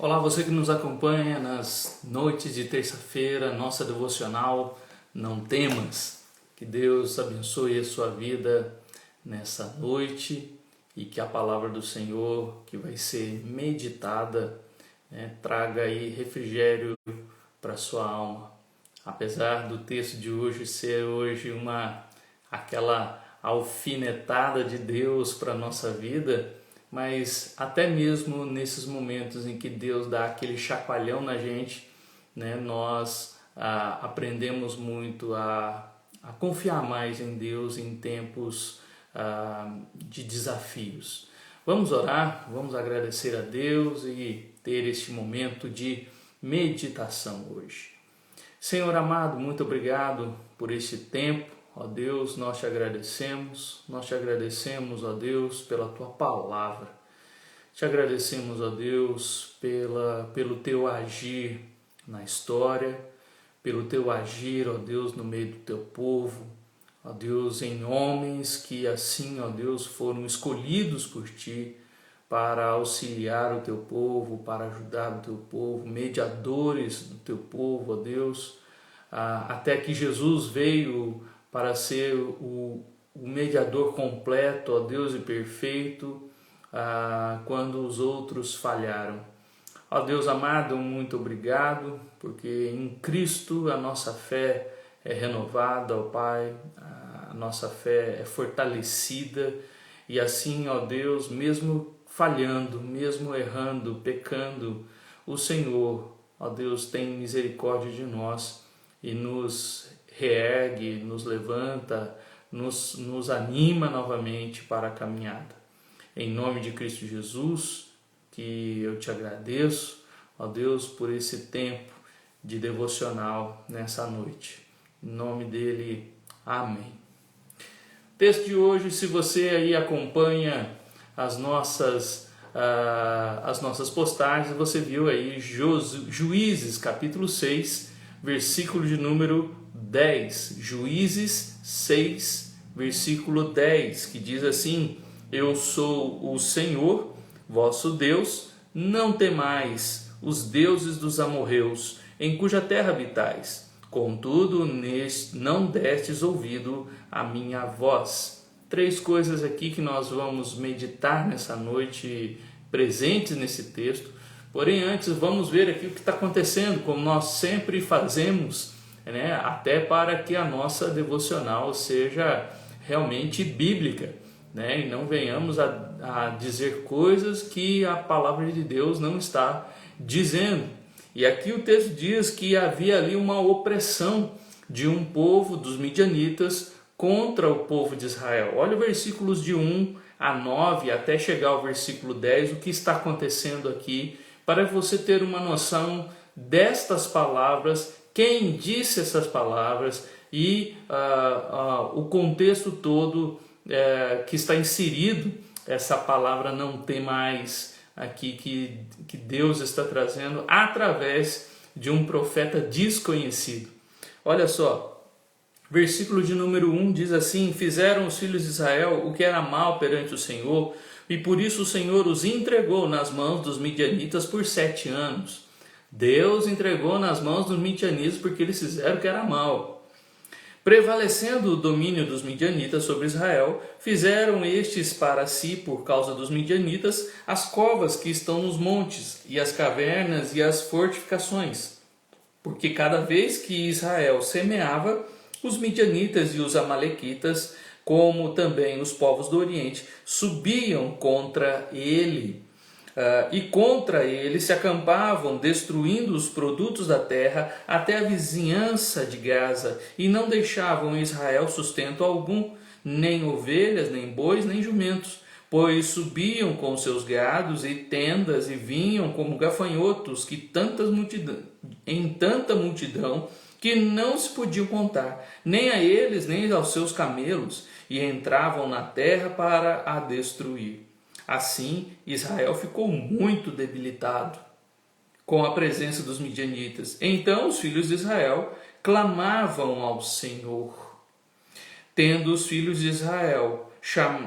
Olá, você que nos acompanha nas noites de terça-feira, nossa devocional Não Temas. Que Deus abençoe a sua vida nessa noite e que a palavra do Senhor, que vai ser meditada, traga aí refrigério para a sua alma. Apesar do texto de hoje ser aquela alfinetada de Deus para a nossa vida, mas até mesmo nesses momentos em que Deus dá aquele chacoalhão na gente, nós aprendemos muito a confiar mais em Deus em tempos de desafios. Vamos orar, vamos agradecer a Deus e ter este momento de meditação hoje. Senhor amado, muito obrigado por este tempo. Ó Deus, nós te agradecemos, ó Deus, pela Tua palavra. Te agradecemos, ó Deus, pelo Teu agir na história, pelo Teu agir, ó Deus, no meio do Teu povo, ó Deus, em homens que assim, ó Deus, foram escolhidos por Ti para auxiliar o Teu povo, para ajudar o Teu povo, mediadores do Teu povo, ó Deus, até que Jesus veio para ser o mediador completo, ó Deus, e perfeito, quando os outros falharam. Ó Deus amado, muito obrigado, porque em Cristo a nossa fé é renovada, ó Pai, a nossa fé é fortalecida, e assim, ó Deus, mesmo falhando, mesmo errando, pecando, o Senhor, ó Deus, tem misericórdia de nós e nos reergue, nos levanta, nos anima novamente para a caminhada. Em nome de Cristo Jesus, que eu te agradeço, ó Deus, por esse tempo de devocional nessa noite. Em nome dele, amém. Texto de hoje, se você aí acompanha as nossas postagens, você viu aí Juízes capítulo 6, versículo de número 10, Juízes 6, versículo 10, que diz assim: Eu sou o Senhor, vosso Deus, não temais os deuses dos amorreus, em cuja terra habitais. Contudo, não destes ouvido à minha voz. 3 coisas aqui que nós vamos meditar nessa noite, presentes nesse texto. Porém, antes vamos ver aqui o que está acontecendo, como nós sempre fazemos, até para que a nossa devocional seja realmente bíblica, e não venhamos a dizer coisas que a palavra de Deus não está dizendo. E aqui o texto diz que havia ali uma opressão de um povo, dos midianitas, contra o povo de Israel. Olha os versículos de 1 a 9 até chegar ao versículo 10, o que está acontecendo aqui, para você ter uma noção destas palavras, quem disse essas palavras e o contexto todo que está inserido essa palavra não tem mais aqui que Deus está trazendo através de um profeta desconhecido. Olha só, versículo de número 1 diz assim: Fizeram os filhos de Israel o que era mal perante o Senhor, e por isso o Senhor os entregou nas mãos dos midianitas por 7 anos. Deus entregou nas mãos dos midianitas porque eles fizeram o que era mal. Prevalecendo o domínio dos midianitas sobre Israel, fizeram estes para si, por causa dos midianitas, as covas que estão nos montes, e as cavernas e as fortificações. Porque cada vez que Israel semeava, os midianitas e os amalequitas, como também os povos do Oriente, subiam contra ele. E contra ele se acampavam, destruindo os produtos da terra até a vizinhança de Gaza, e não deixavam em Israel sustento algum, nem ovelhas, nem bois, nem jumentos, pois subiam com seus gados e tendas e vinham como gafanhotos em tanta multidão que não se podiam contar, nem a eles, nem aos seus camelos, e entravam na terra para a destruir. Assim, Israel ficou muito debilitado com a presença dos midianitas. Então os filhos de Israel clamavam ao Senhor. Tendo os filhos de Israel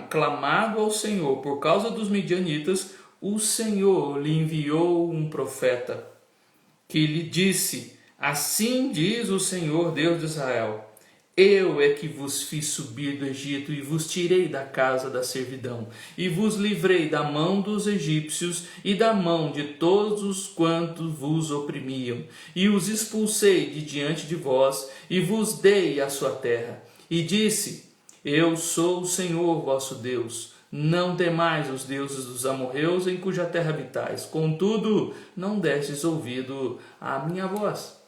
clamado ao Senhor por causa dos midianitas, o Senhor lhe enviou um profeta que lhe disse: assim diz o Senhor Deus de Israel, eu é que vos fiz subir do Egito e vos tirei da casa da servidão e vos livrei da mão dos egípcios e da mão de todos os quantos vos oprimiam e os expulsei de diante de vós e vos dei a sua terra. E disse: eu sou o Senhor vosso Deus. Não temais os deuses dos amorreus em cuja terra habitais. Contudo, não destes ouvido à minha voz.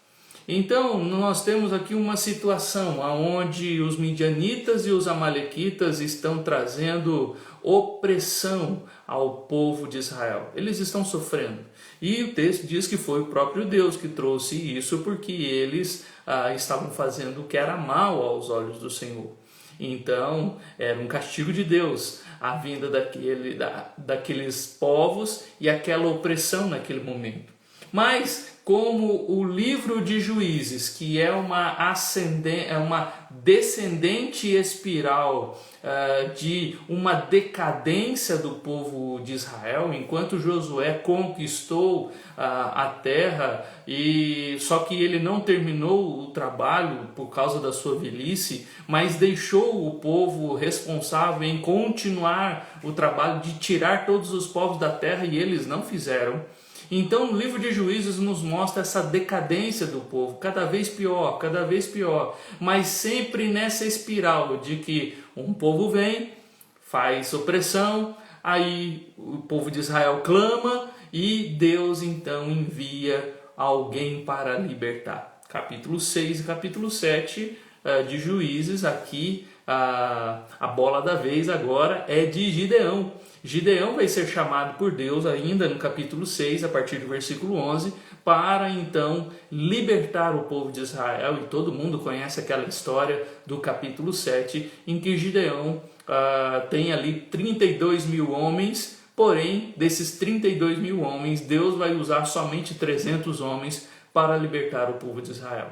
Então, nós temos aqui uma situação onde os midianitas e os amalequitas estão trazendo opressão ao povo de Israel. Eles estão sofrendo. E o texto diz que foi o próprio Deus que trouxe isso porque eles estavam fazendo o que era mal aos olhos do Senhor. Então, era um castigo de Deus a vinda daqueles povos e aquela opressão naquele momento. Mas, como o livro de Juízes, que é uma descendente espiral de uma decadência do povo de Israel, enquanto Josué conquistou a terra, e só que ele não terminou o trabalho por causa da sua velhice, mas deixou o povo responsável em continuar o trabalho de tirar todos os povos da terra, e eles não fizeram. Então o livro de Juízes nos mostra essa decadência do povo, cada vez pior, mas sempre nessa espiral de que um povo vem, faz opressão, aí o povo de Israel clama e Deus então envia alguém para libertar. Capítulo 6 e capítulo 7 de Juízes, aqui a bola da vez agora é de Gideão. Gideão vai ser chamado por Deus ainda no capítulo 6, a partir do versículo 11, para então libertar o povo de Israel. E todo mundo conhece aquela história do capítulo 7, em que Gideão tem ali 32 mil homens, porém desses 32 mil homens, Deus vai usar somente 300 homens para libertar o povo de Israel.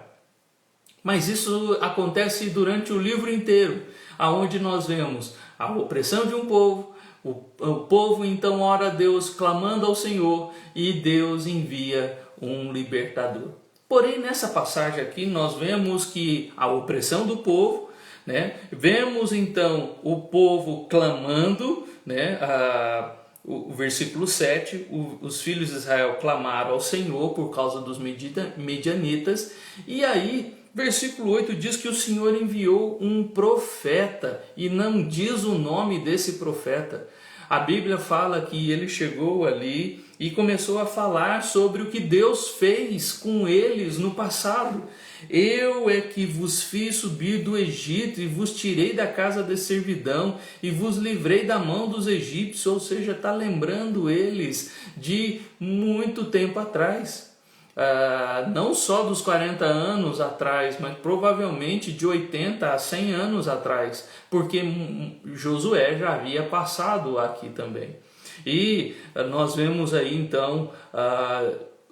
Mas isso acontece durante o livro inteiro, aonde nós vemos a opressão de um povo, o povo então ora a Deus clamando ao Senhor e Deus envia um libertador. Porém, nessa passagem aqui nós vemos que a opressão do povo, vemos então o povo clamando, o versículo 7, os filhos de Israel clamaram ao Senhor por causa dos medianitas, e aí versículo 8 diz que o Senhor enviou um profeta e não diz o nome desse profeta. A Bíblia fala que ele chegou ali e começou a falar sobre o que Deus fez com eles no passado. Eu é que vos fiz subir do Egito e vos tirei da casa de servidão e vos livrei da mão dos egípcios, ou seja, está lembrando eles de muito tempo atrás. Não só dos 40 anos atrás, mas provavelmente de 80 a 100 anos atrás, porque Josué já havia passado aqui também. E nós vemos aí então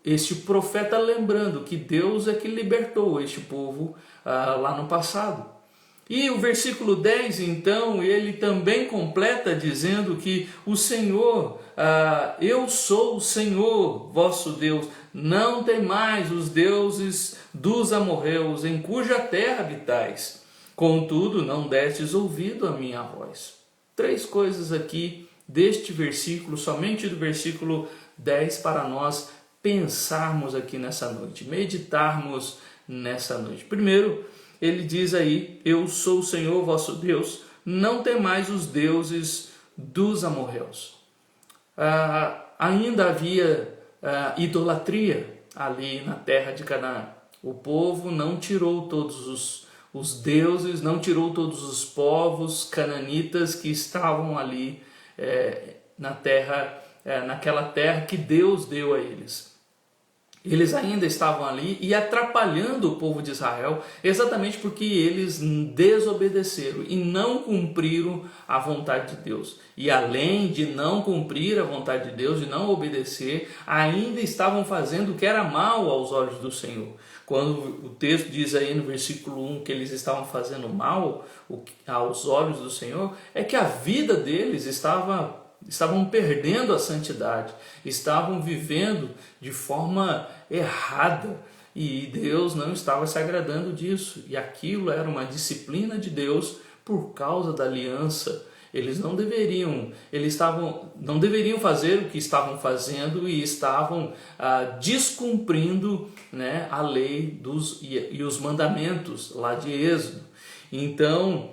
este profeta lembrando que Deus é que libertou este povo lá no passado. E o versículo 10, então, ele também completa dizendo que o Senhor, eu sou o Senhor vosso Deus, não temais os deuses dos amorreus em cuja terra habitais, contudo não destes ouvido à minha voz. 3 coisas aqui deste versículo, somente do versículo 10, para nós pensarmos aqui nessa noite, meditarmos nessa noite. Primeiro, ele diz aí, eu sou o Senhor vosso Deus, não temais os deuses dos amorreus. Ainda havia idolatria ali na terra de Canaã. O povo não tirou todos os deuses, não tirou todos os povos cananitas que estavam ali na terra, naquela terra que Deus deu a eles. Eles ainda estavam ali e atrapalhando o povo de Israel, exatamente porque eles desobedeceram e não cumpriram a vontade de Deus. E além de não cumprir a vontade de Deus, de não obedecer, ainda estavam fazendo o que era mal aos olhos do Senhor. Quando o texto diz aí no versículo 1 que eles estavam fazendo mal aos olhos do Senhor, é que a vida deles estava estavam perdendo a santidade, estavam vivendo de forma errada e Deus não estava se agradando disso. E aquilo era uma disciplina de Deus por causa da aliança. Eles não deveriam fazer o que estavam fazendo e estavam descumprindo, né, a lei e os mandamentos lá de Êxodo. Então,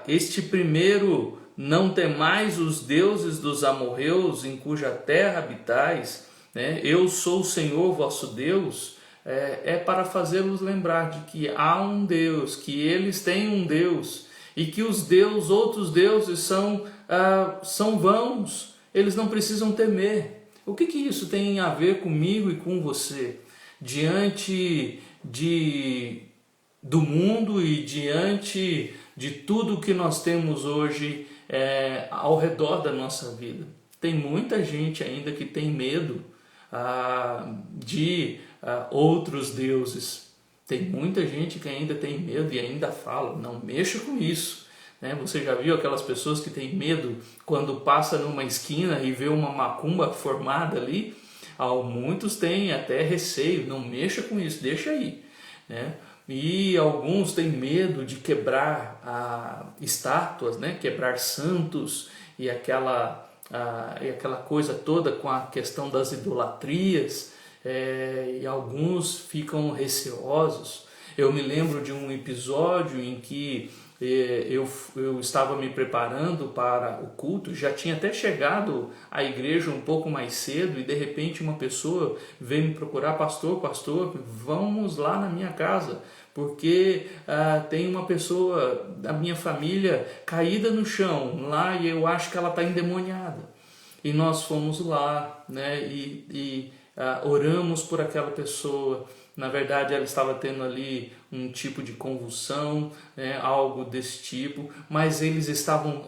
este primeiro, não temais os deuses dos amorreus em cuja terra habitais, né, eu sou o Senhor vosso Deus, é para fazê-los lembrar de que há um Deus, que eles têm um Deus, e que os outros deuses são vãos, eles não precisam temer. O que isso tem a ver comigo e com você? Diante do mundo e diante de tudo que nós temos hoje ao redor da nossa vida. Tem muita gente ainda que tem medo de outros deuses. Tem muita gente que ainda tem medo e ainda fala, não mexa com isso. Né? Você já viu aquelas pessoas que têm medo quando passa numa esquina e vê uma macumba formada ali? Muitos têm até receio, não mexa com isso, deixa aí. Né? E alguns têm medo de quebrar estátuas, né? Quebrar santos e aquela coisa toda com a questão das idolatrias. E alguns ficam receosos. Eu me lembro de um episódio em que eu estava me preparando para o culto, já tinha até chegado à igreja um pouco mais cedo e de repente uma pessoa veio me procurar, pastor, vamos lá na minha casa, porque tem uma pessoa da minha família caída no chão lá e eu acho que ela está endemoniada. E nós fomos lá, né, oramos por aquela pessoa. Na verdade ela estava tendo ali um tipo de convulsão, né, algo desse tipo, mas eles estavam,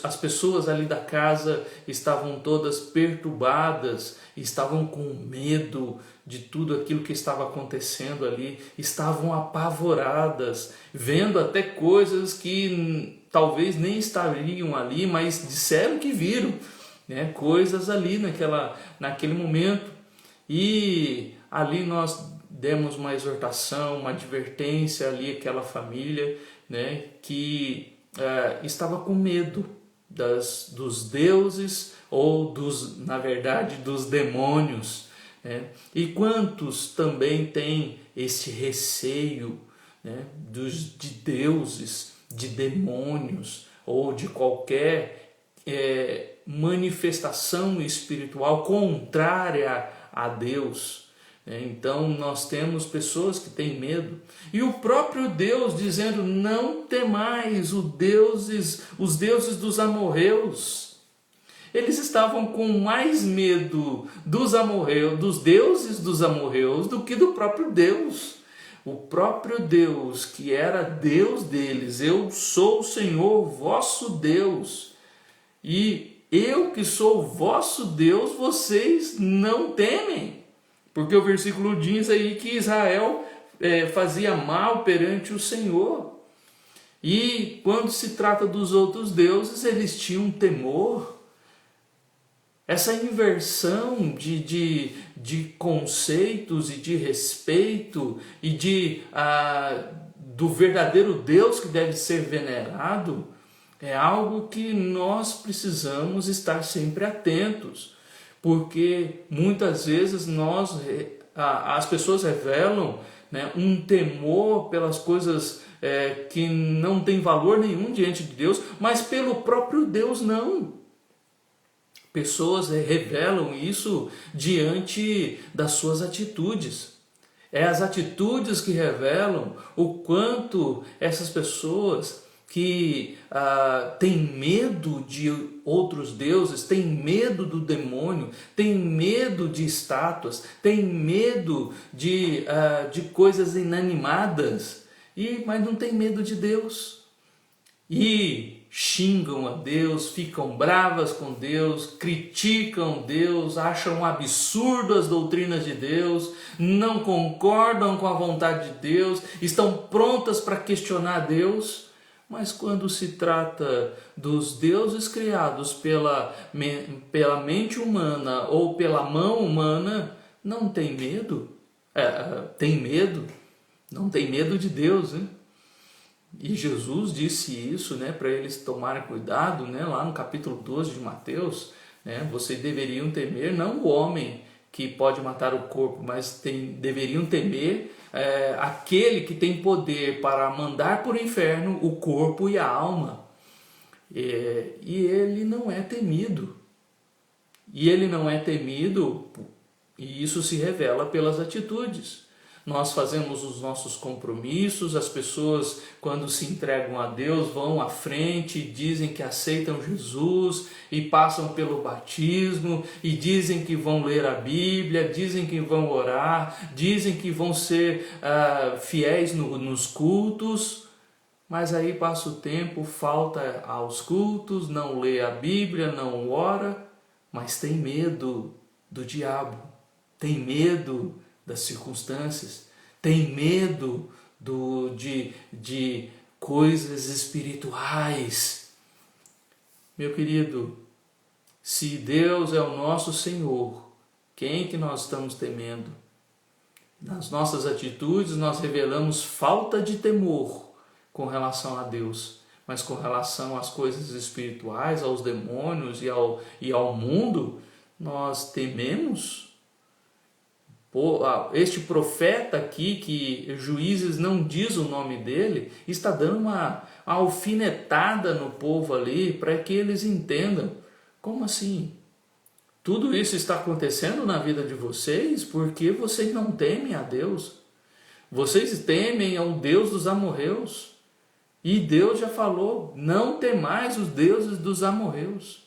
as pessoas ali da casa estavam todas perturbadas, estavam com medo de tudo aquilo que estava acontecendo ali, estavam apavoradas, vendo até coisas que talvez nem estariam ali, mas disseram que viram, né, coisas ali naquele momento. E ali nós demos uma exortação, uma advertência ali àquela família, né, que estava com medo dos deuses ou na verdade dos demônios, né? E quantos também têm esse receio, né, de deuses, de demônios ou de qualquer manifestação espiritual contrária a Deus. Então nós temos pessoas que têm medo e o próprio Deus dizendo: não temais os deuses dos amorreus. Eles estavam com mais medo dos deuses dos amorreus do que do próprio Deus. O próprio Deus, que era Deus deles: eu sou o Senhor vosso Deus, e eu que sou o vosso Deus, vocês não temem. Porque o versículo diz aí que Israel fazia mal perante o Senhor. E quando se trata dos outros deuses, eles tinham temor. Essa inversão de conceitos e de respeito e do verdadeiro Deus que deve ser venerado é algo que nós precisamos estar sempre atentos. Porque muitas vezes as pessoas revelam, né, um temor pelas coisas que não tem valor nenhum diante de Deus, mas pelo próprio Deus não. Pessoas revelam isso diante das suas atitudes. É as atitudes que revelam o quanto essas pessoas que têm medo de outros deuses, têm medo do demônio, têm medo de estátuas, têm medo de coisas inanimadas, mas não têm medo de Deus. E xingam a Deus, ficam bravas com Deus, criticam Deus, acham um absurdo as doutrinas de Deus, não concordam com a vontade de Deus, estão prontas para questionar Deus. Mas quando se trata dos deuses criados pela mente humana ou pela mão humana, não tem medo? Tem medo? Não tem medo de Deus, né? E Jesus disse isso, né, para eles tomarem cuidado, né, lá no capítulo 12 de Mateus, né, vocês deveriam temer não o homem que pode matar o corpo, mas deveriam temer aquele que tem poder para mandar para o inferno o corpo e a alma. E ele não é temido. E ele não é temido, e isso se revela pelas atitudes. Nós fazemos os nossos compromissos, as pessoas, quando se entregam a Deus, vão à frente, dizem que aceitam Jesus e passam pelo batismo, e dizem que vão ler a Bíblia, dizem que vão orar, dizem que vão ser fiéis nos cultos, mas aí passa o tempo, falta aos cultos, não lê a Bíblia, não ora, mas tem medo do diabo, tem medo das circunstâncias, tem medo de coisas espirituais. Meu querido, se Deus é o nosso Senhor, quem que nós estamos temendo? Nas nossas atitudes nós revelamos falta de temor com relação a Deus, mas com relação às coisas espirituais, aos demônios e ao mundo, nós tememos? Este profeta aqui, que Juízes não diz o nome dele, está dando uma alfinetada no povo ali para que eles entendam. Como assim? Tudo isso está acontecendo na vida de vocês porque vocês não temem a Deus. Vocês temem ao Deus dos amorreus. E Deus já falou, não temais os deuses dos amorreus.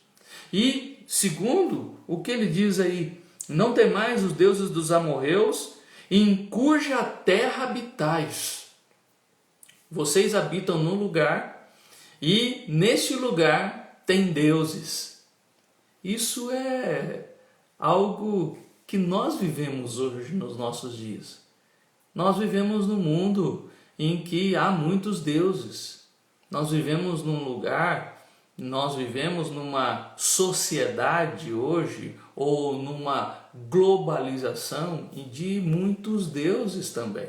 E segundo, o que ele diz aí? Não temais os deuses dos amorreus, em cuja terra habitais. Vocês habitam num lugar e neste lugar tem deuses. Isso é algo que nós vivemos hoje nos nossos dias. Nós vivemos num mundo em que há muitos deuses. Nós vivemos num lugar, nós vivemos numa sociedade hoje, ou numa globalização de muitos deuses também.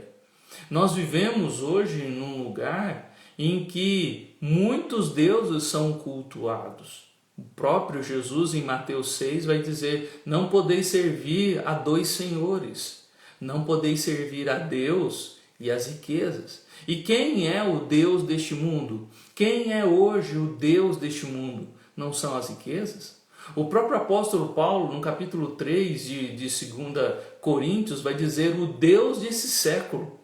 Nós vivemos hoje num lugar em que muitos deuses são cultuados. O próprio Jesus em Mateus 6 vai dizer, não podeis servir a dois senhores, não podeis servir a Deus e as riquezas. E quem é o Deus deste mundo? Quem é hoje o Deus deste mundo? Não são as riquezas? O próprio apóstolo Paulo, no capítulo 3 de 2 Coríntios, vai dizer, o Deus desse século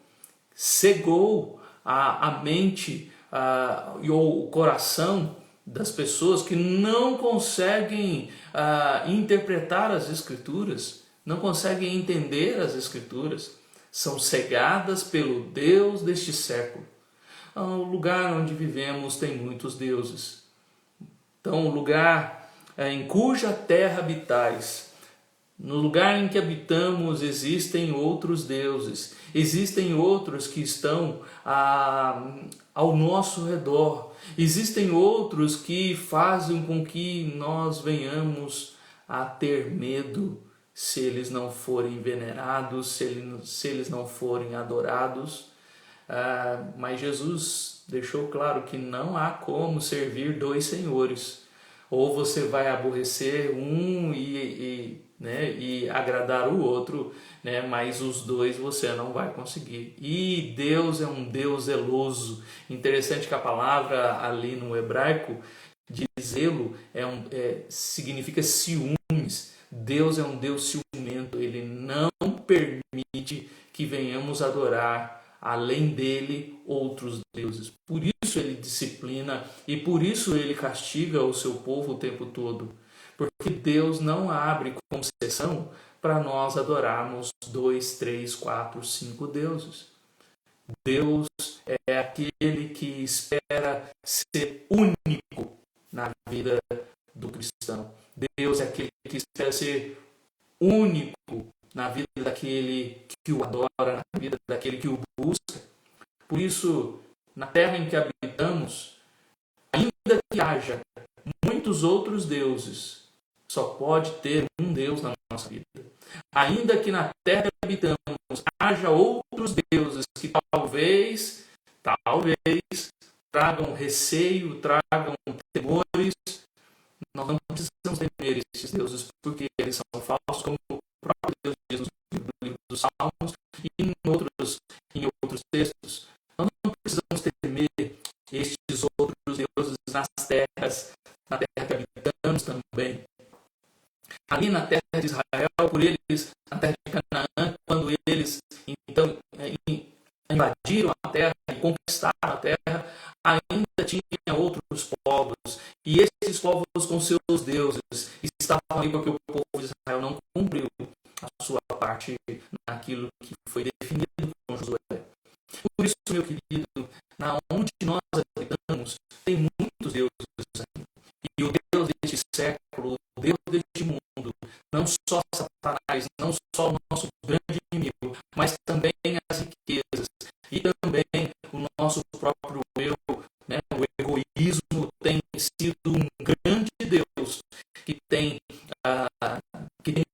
cegou a mente e o coração das pessoas que não conseguem interpretar as Escrituras, não conseguem entender as Escrituras, são cegadas pelo Deus deste século. O lugar onde vivemos tem muitos deuses. Então, o lugar em cuja terra habitais, no lugar em que habitamos, existem outros deuses, existem outros que estão ao nosso redor, existem outros que fazem com que nós venhamos a ter medo se eles não forem venerados, se eles não forem adorados. Mas Jesus deixou claro que não há como servir dois senhores. Ou você vai aborrecer um e agradar o outro, né? Mas os dois você não vai conseguir. E Deus é um Deus zeloso. Interessante que a palavra ali no hebraico de zelo significa ciúmes. Deus é um Deus ciumento. Ele não permite que venhamos adorar além dele outros deuses. Por isso ele disciplina e por isso ele castiga o seu povo o tempo todo. Porque Deus não abre concessão para nós adorarmos 2, 3, 4, 5 deuses. Deus é aquele que espera ser único na vida do cristão. Deus é aquele que espera ser único na vida daquele que o adora, na vida daquele que o busca. Por isso, na terra em que habitamos, Ainda que haja muitos outros deuses, só pode ter um Deus na nossa vida. Ainda que na terra que habitamos haja outros deuses que talvez tragam receio, tragam temores, nós não precisamos temer esses deuses, porque eles são falsos, como o próprio Deus diz no livro dos Salmos e em outros textos. Nós não precisamos temer estes outros deuses na terra que habitamos também. Ali na terra de Israel, por eles, na terra de Canaã, quando eles então invadiram a terra e conquistaram a terra, ainda tinha outros povos, e esses povos com seus deuses estavam ali porque o povo de Israel não cumpriu a sua parte naquilo que foi definido com Josué. Por isso, meu querido, na onde nós habitamos, tem muitos deuses ainda. E o Deus deste século, o Deus deste mundo, não só Satanás, não só o nosso grande inimigo, mas também as riquezas e também o nosso próprio eu, né? O egoísmo tem sido um grande Deus que tem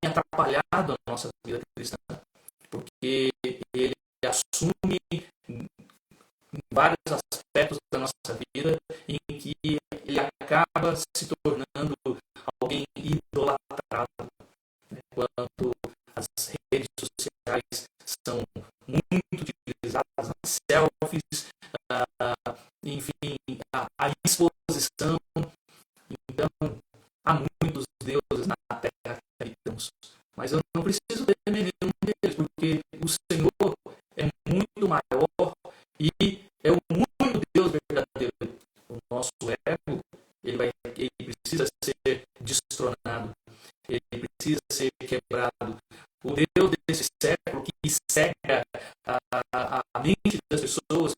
atrapalhado a nossa vida cristã, porque ele assume vários aspectos da nossa vida em que ele acaba se tornando alguém idolatrado, né? Quando as redes sociais são muito utilizadas nas selfies, enfim, a exposição. Então, há muitos deuses na terra que habitamos, mas eu não preciso temer nenhum deles, porque o Senhor é muito maior e é o único Deus verdadeiro. O nosso ego, ele precisa ser destronado, ele precisa ser quebrado. O Deus desse século que cega a mente das pessoas,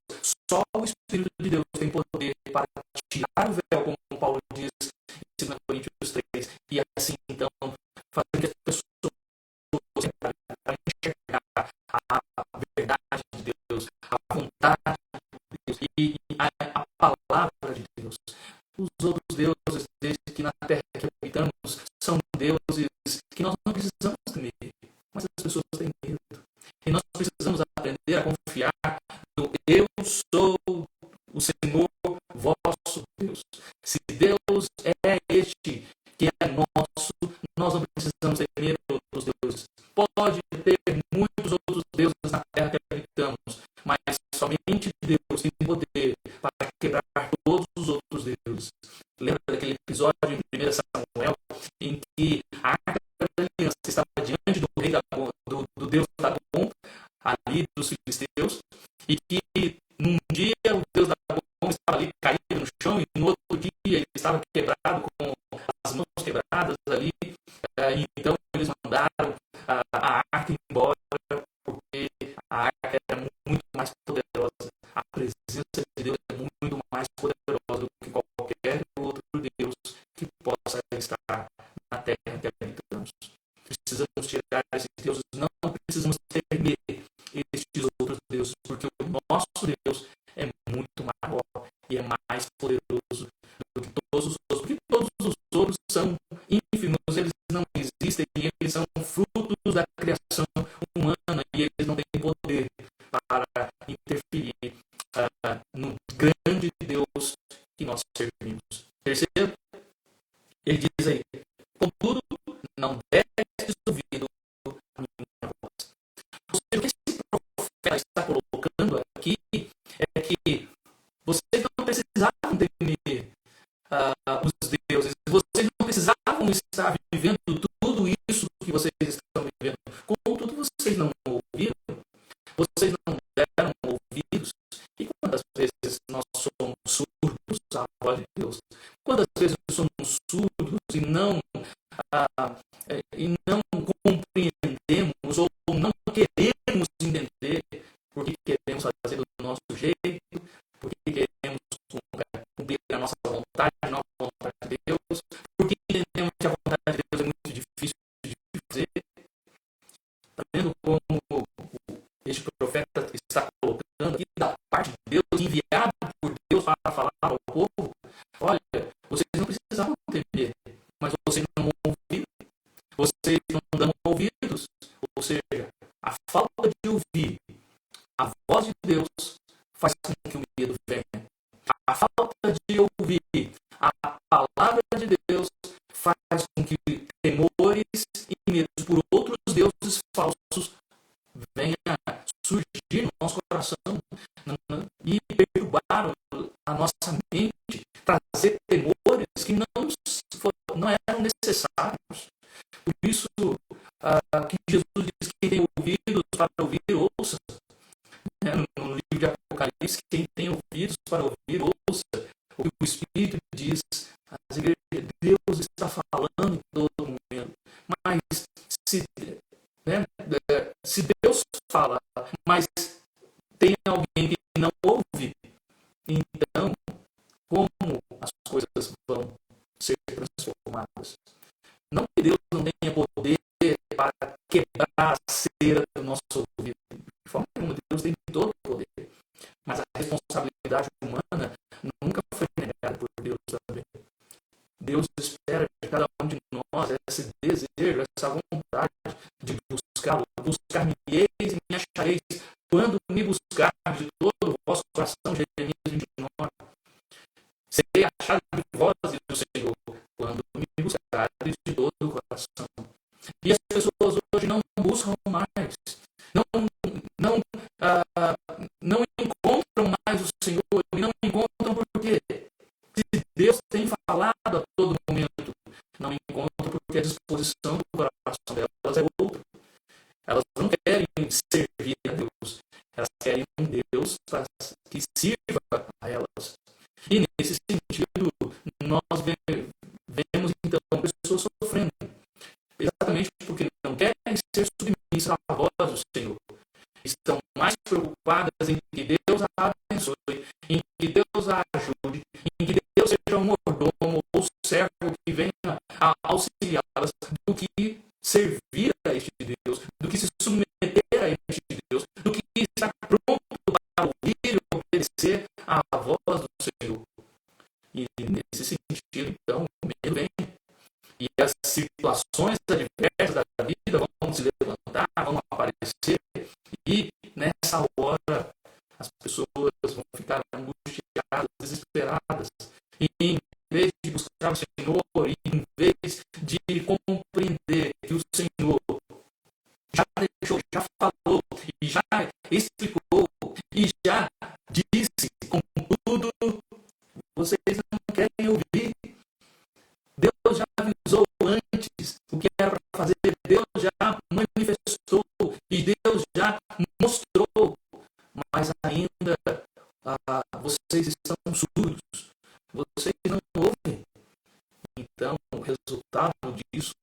só o Espírito de Deus tem poder para tirar o véu, como Paulo diz em 2 Coríntios 3, e assim então fazer que as pessoas para enxergar a verdade de Deus, a vontade de Deus e a palavra de Deus. Os outros deuses, desde que na terra que habitamos, são deuses que nós não precisamos temer, mas as pessoas têm medo. E nós precisamos aprender a confiar no eu sou o Senhor vosso Deus. Se Deus é este que é nosso, nós não precisamos temer outros deuses. Pode ter muitos outros deuses na terra que habitamos, mas somente Deus tem poder para quebrar todos os outros deuses. Lembra daquele episódio em 1 Samuel em que a arca da aliança estava diante do rei do Deus Dagom, ali dos filisteus, e que num dia o Deus Dagom estava ali caído no chão e no outro dia ele estava quebrado, com as mãos quebradas ali. Então eles mandaram a arca embora, porque a arca era muito mais poderosa. A presença de Deus é muito mais poderosa do que qualquer outro Deus que possa estar na terra que habitamos. Precisamos tirar esses deuses, não precisamos temer estes outros deuses, porque o nosso Deus é muito maior e é mais poderoso do que todos os outros, porque todos os outros são ínfimos, eles não existem, eles são frutos da criação humana e eles não têm poder para interferir no grande Deus que nós servimos. Terceiro, ele diz aí: contudo, não destes ouvido a minha voz. Ou seja, o que esse profeta está colocando aqui é que vocês não precisavam temer os deuses, vocês não precisavam estar vivendo tudo isso que vocês estão vivendo. Contudo, vocês não ouviram, vocês não deram ouvidos. E quantas vezes nós somos surdos à voz de Deus? Quantas vezes somos surdos e não compreendemos ou não queremos entender, porque queremos fazer do nosso jeito, porque queremos cumprir a nossa vontade, não a vontade de Deus, porque entendemos que a vontade de Deus é muito difícil de fazer. Está vendo como este profeta está colocando aqui da parte de Deus, enviado por Deus para falar ao povo? Vocês não dão ouvidos, ou seja, a falta de ouvir a voz de Deus faz com que o medo venha. A falta de ouvir a palavra de Deus faz com que temores e medos por outros deuses falsos venha surgir no nosso coração e perturbar a nossa mente, trazer temores que não eram necessários. Por isso, que Jesus diz que quem tem ouvidos para ouvir, ouça. No livro de Apocalipse, quem tem ouvidos para ouvir, ouça. O que o Espírito diz, as igrejas de Deus está falando em todo momento. Mas se Deus fala, mas tem alguém que não ouve, então como as coisas vão ser transformadas? Não que Deus não tenha poder para quebrar a cera do nosso ouvido. De forma nenhuma, Deus tem todo o poder. Mas a responsabilidade humana nunca foi negada por Deus também. Deus espera de cada um de nós esse desejo, essa vontade de buscá-lo. Buscar-me-eis e me achareis quando me buscardes de todo o vosso coração. Jeremias 29. Serei achado de vós, diz o Senhor, quando me buscardes de todo o coração. E as pessoas hoje não buscam mais, não encontram mais o Senhor, e não encontram por quê? Se Deus tem falado a todo momento, não encontram porque a disposição do coração delas é outra. Elas não querem servir a Deus, elas querem um Deus que sirva a elas. E nesse sentido, nós vemos então pessoas sofrendo, exatamente porque não querem ser submissas à voz do Senhor. Estão mais preocupadas em que Deus a abençoe, em que Deus a ajude, em que Deus seja um mordomo ou servo que venha a auxiliá-las, do que servir a este Deus, do que se submeter a este Deus, do que estar pronto para ouvir e obedecer à voz do Senhor. E nesse sentido, então, o medo vem. E as situações adversas da vida vão se levantar, vão aparecer, e nessa hora as pessoas vão ficar angustiadas, desesperadas. E em vez de buscar o Senhor, em vez de compreender que o Senhor já deixou, já falou, e já explicou, e já disse, contudo, vocês não querem ouvir. Deus já avisou antes o que era para fazer, Deus já manifestou e Deus já mostrou, mas ainda vocês estão surdos, vocês não ouvem. Então, o resultado disso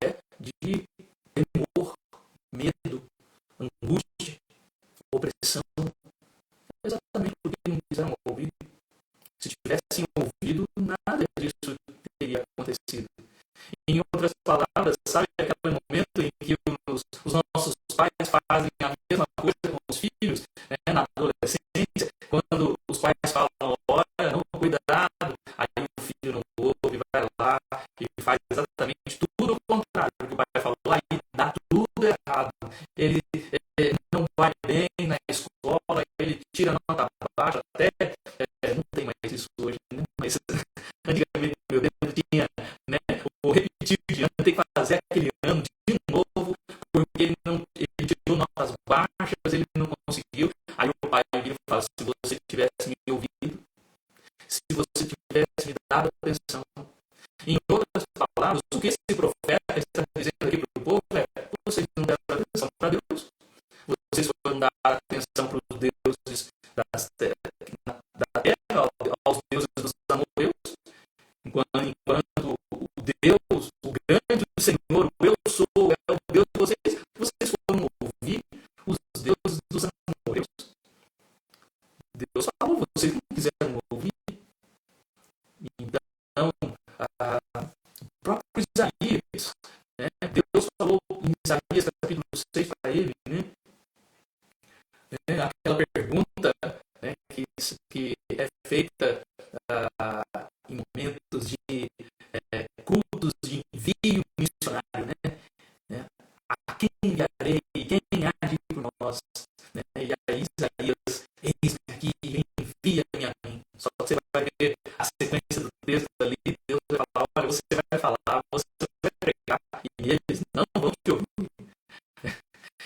é de temor, medo, angústia, opressão, exatamente porque não quiseram ouvir. Se tivessem ouvido, nada disso teria acontecido. Em outras palavras, sabe aquele momento em que os nossos pais fazem a mesma coisa com os filhos, né, na adolescência, quando os pais falam, olha, não, cuidado, aí o filho não ouve, vai lá e faz exatamente tudo o contrário do que o pai falou, aí dá tudo errado. Ele não vai bem na escola, ele tira nota baixa, até não tem mais isso hoje, né? Mas antigamente, meu Deus, tinha, né, o repetir de ano, tem que fazer aquele ano de novo, porque ele tirou notas baixas, ele não conseguiu. Aí o pai vira e fala, se você tivesse me ouvido, se você tivesse me dado atenção. Em outras palavras, o que esse profeta está dizendo aqui para o povo é, vocês não deram atenção para Deus, vocês foram dar atenção para os deuses da terra, aos deuses dos amorreus, enquanto o Deus, o grande Senhor, o eu sou, é o Deus de vocês foram ouvir os deuses dos amorreus. Deus falou, vocês não quiseram ouvir. Então, o próprio Isaías, né, Deus falou em Isaías capítulo 6 para ele, né, aquela pergunta, né, que é feita em momentos de cultos de envio missionário, não vão te ouvir.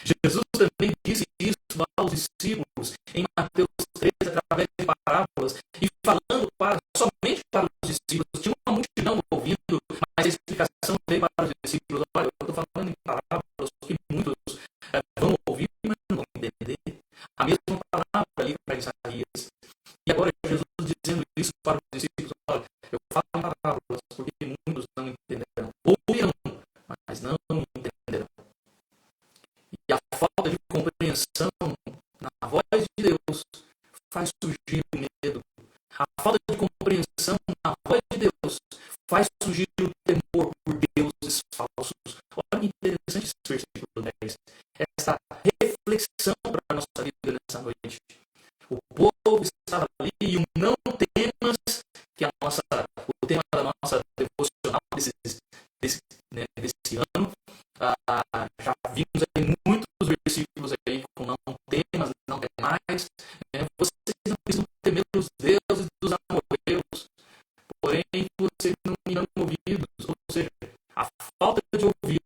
Jesus também disse isso aos discípulos em Mateus 13, através de parábolas, e falando somente para os discípulos. Tinha uma multidão ouvindo, mas a explicação veio para os discípulos: olha, eu estou falando em parábolas que muitos vão ouvir, mas não vão entender. A mesma palavra ali para Isaías. E agora Jesus dizendo isso para os discípulos: olha, eu falo em parábolas porque muitos não entenderão. Ouvirão, mas não entenderão. E a falta de compreensão na voz de Deus faz surgir o medo. A falta de compreensão na voz de Deus faz surgir o temor por deuses falsos. Olha que interessante esse versículo 10. Essa reflexão para a nossa vida nessa noite. O povo estava ali e o não temas, que é o tema da nossa devocional desse ano. Já vimos aí muitos versículos aí com não temas, não demais. Vocês não precisam temer os deuses dos amorreus, porém vocês não me dão ouvidos. Ou seja, a falta de ouvir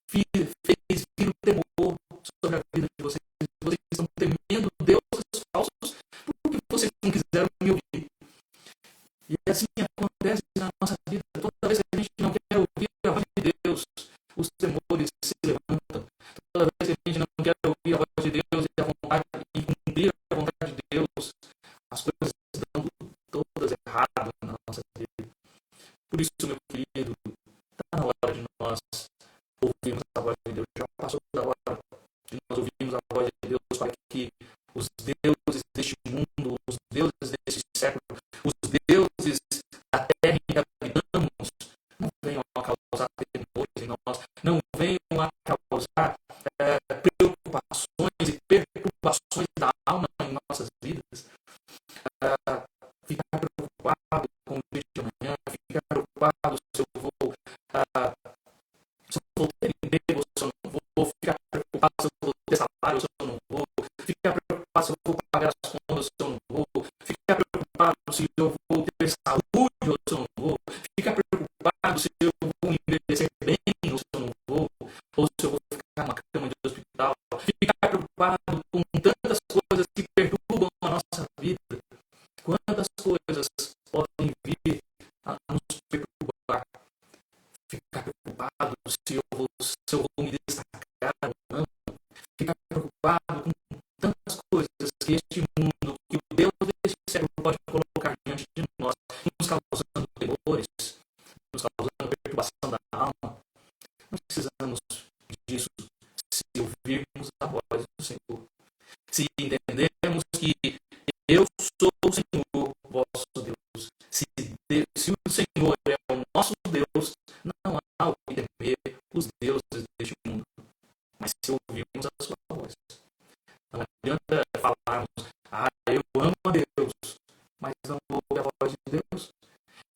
fez vir o temor sobre a vida de vocês. Vocês estão temendo deuses falsos porque vocês não quiseram me ouvir. E assim acontece na nossa vida. Toda vez que a gente não quer ouvir a voz de Deus, os temores se levantam. Toda vez que a gente não quer ouvir a voz de Deus e a vontade e cumprir a vontade de Deus, as coisas estão todas erradas na nossa vida. Por isso, meu querido, está na hora de nós ouvirmos a voz de Deus. Já passou da hora de nós ouvirmos a voz de Deus para que os deuses deste mundo, os deuses deste século, os deuses da terra em que habitamos, não venham a causar temores em nós, não venham a causar preocupações e perturbações da alma em nossas vidas. Ficar preocupado com o dia de amanhã, ficar preocupado se eu vou ter emprego ou se eu não vou, ficar preocupado se eu vou ter salário ou se eu não vou, ficar preocupado se eu vou pagar as contas ou se eu não vou, ficar preocupado se eu vou ter saúde ou se eu não vou, ficar preocupado se eu vou envelhecer bem ou se eu não vou, ou se eu vou ficar numa cama de hospital, ficar preocupado com tantas coisas que perturbam a nossa vida. Quantas coisas podem vir a nos perturbar? Ficar preocupado se eu vou me destacar ou não. Ficar preocupado com tantas coisas que este mundo, que o Deus deste século pode colocar diante de nós, nos causando temores, nos causando perturbação da alma. Nós precisamos disso se ouvirmos a voz do Senhor. Se entendermos que eu sou o Senhor, vosso Deus. Se o Senhor é o nosso Deus, não há o que temer os deuses deste mundo. Mas se ouvirmos a sua voz, não adianta falarmos: eu amo a Deus, mas não ouve a voz de Deus.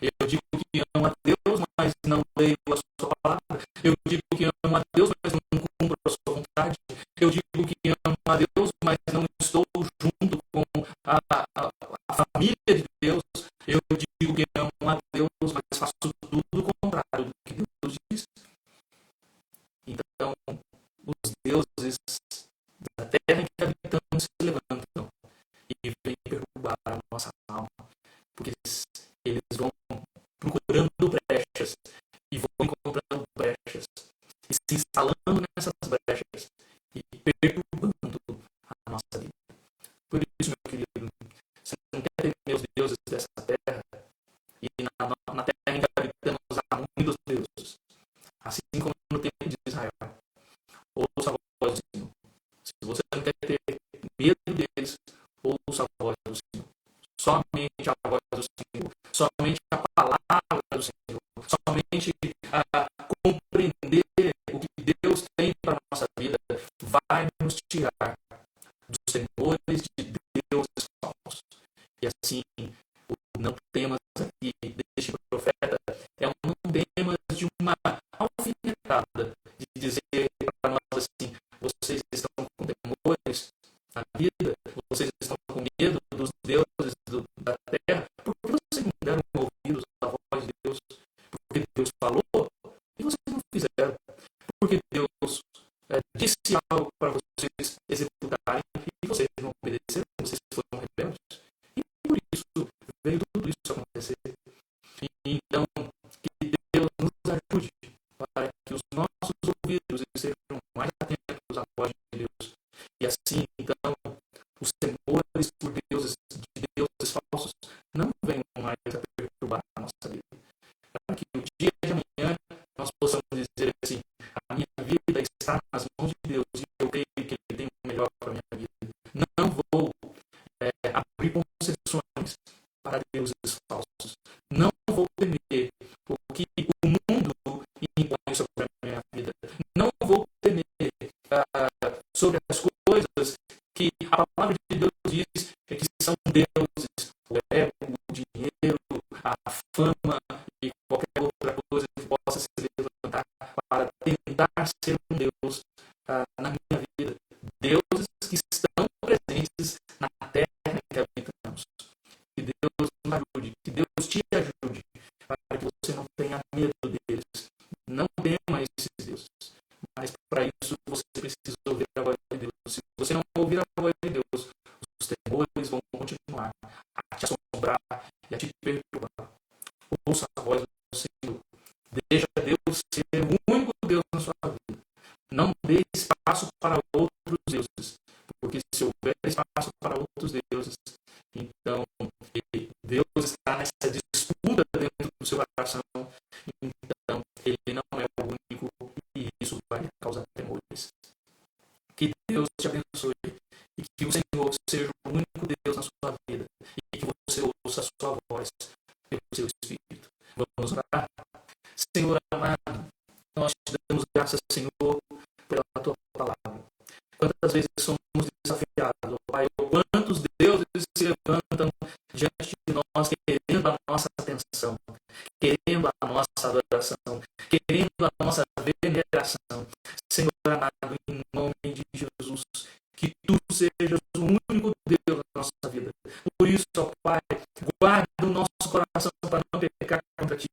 Eu digo que amo a Deus, mas não leio a sua palavra. Eu digo que amo a Deus, mas não cumpro a sua vontade. Eu digo que amo a Deus, mas não estou junto com a família de Deus. Eu digo que amo a Deus, mas faço tudo o contrário do que Deus diz. Então, os deuses da terra em que habitamos se levantam e vêm perturbar a nossa alma, porque eles vão procurando brechas e vão encontrando brechas e se instalando nessas brechas e perturbando a nossa vida. Por isso, meu querido, você não quer temer os deuses dessa terra, e na terra em que habitamos há muitos deuses, assim como no tempo de Israel. Ouça a voz do Senhor. Se você não quer ter medo deles, ouça a voz do Senhor. Somente a voz do Senhor, somente a palavra do Senhor, somente a compreender o que Deus tem para a nossa vida vai nos tirar dos temores de deuses falsos. E assim, o não temas aqui deste profeta é um não temas de uma alfinetada, de dizer para nós assim: vocês estão com temores na vida, vocês estão com medo dos deuses da terra, porque vocês não deram ouvidos à voz de Deus, porque Deus falou e vocês não fizeram, porque que os nossos ouvidos estejam mais atentos à voz de Deus. E assim, então, os temores por deuses, de deuses falsos não venham mais a perturbar a nossa vida. Para que o dia de amanhã nós possamos dizer assim: a minha vida está nas mãos de Deus e eu creio que Ele tem o melhor para a minha vida. Não vou abrir concessões para deuses falsos. Não vou temer o que o mundo impõe sobre a minha vida. Não vou temer sobre as coisas que a palavra de Deus diz que são deuses, o ego, o dinheiro, a fama e qualquer outra coisa que possa se levantar para tentar ser um Deus na minha vida. Deuses que estão presentes na terra em que habitamos. Que Deus nos ajude, que Deus te ajude, para que você não tenha medo deles. Não tema esses deuses. Mas para isso você precisa ouvir a voz de Deus. Se você não ouvir a voz de Deus, os temores vão continuar a te assombrar e a te perturbar. Ouça a voz do Senhor. Deixa Deus ser o único Deus na sua vida. Não dê espaço para outros deuses. Porque se houver espaço para outros deuses, então Deus está nessa disputa dentro do seu coração. Então Ele não é o único e isso vai causar temores. Que Deus te abençoe e que o Senhor seja o único Deus na sua vida e que você ouça a sua voz pelo seu Espírito. Vamos orar? Senhor amado, nós te damos graças, Senhor, pela tua palavra. Quantas vezes somos desafiados, Pai, quantos deuses se levantam diante de nós, querendo a nossa atenção, querendo a nossa adoração, querendo a nossa veneração. Senhor amado, em nome de Jesus, que tu sejas o único Deus na nossa vida. Por isso, ó Pai, guarda o nosso coração para não pecar contra ti.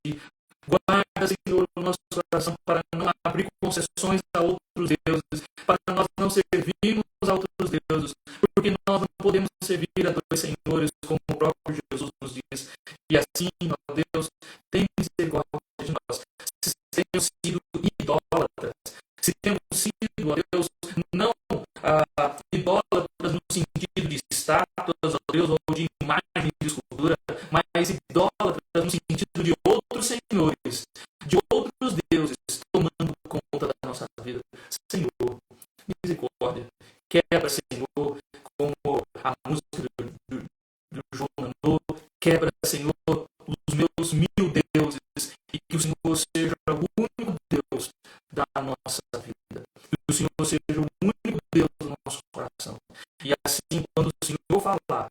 Guarda, Senhor, o nosso coração para não abrir concessões a outros deuses, para nós não servirmos a outros deuses, porque nós não podemos servir a dois senhores, como o próprio Jesus nos diz. E assim, ó Deus, tem misericórdia de nós. Se temos sido idólatras, se temos sido, ó Deus, não idólatras no sentido de estátuas, ó Deus, ou de imagem de escultura, mas idólatras no sentido de outros senhores, de outros deuses tomando conta da nossa vida. Senhor, misericórdia, quebra, Senhor, como a música do João Manô, quebra, Senhor, os meus 1000 deuses e que o Senhor seja o único Deus da nossa vida. Que o Senhor seja o único Deus do nosso coração. E assim, quando o Senhor falar,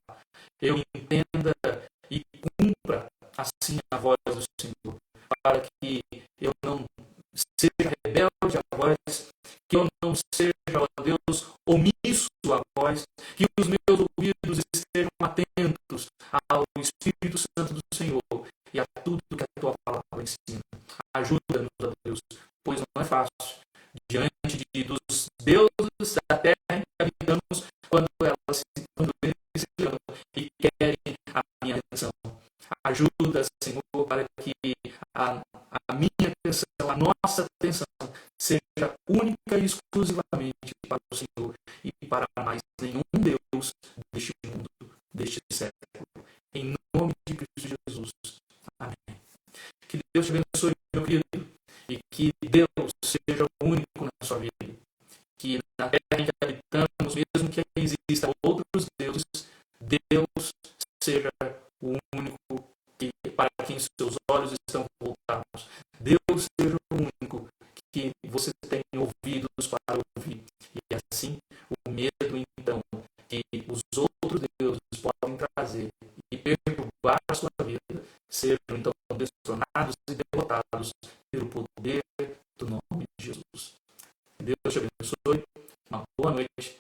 eu entenda e cumpra assim a voz do Senhor, para que eu não seja rebelde à voz, que eu não seja, ó Deus, omisso à voz, que os meus ouvidos estejam atentos ao Espírito Santo do Senhor e a tudo que a tua palavra ensina. Ajuda-nos, ó Deus, pois não é fácil diante dos deuses da terra em que habitamos, quando eles se levantam e querem a minha atenção. Ajuda, Senhor, para que a minha atenção, a nossa atenção, seja única e exclusivamente para o Senhor e para mais nenhum Deus deste mundo, deste século. Em nome de Cristo Jesus. Amém. Que Deus te abençoe, meu querido, e que Deus seja o único na sua vida. Que na terra em que habitamos, mesmo que existam outros deuses, Deus seja o único para quem seus olhos estão voltados. Deus seja o único que você tem ouvidos para ouvir. E assim, o medo, então, que os outros deuses podem trazer e perturbar a sua vida, sejam, então, destronados e derrotados pelo poder do nome de Jesus. Deus te abençoe. Uma boa noite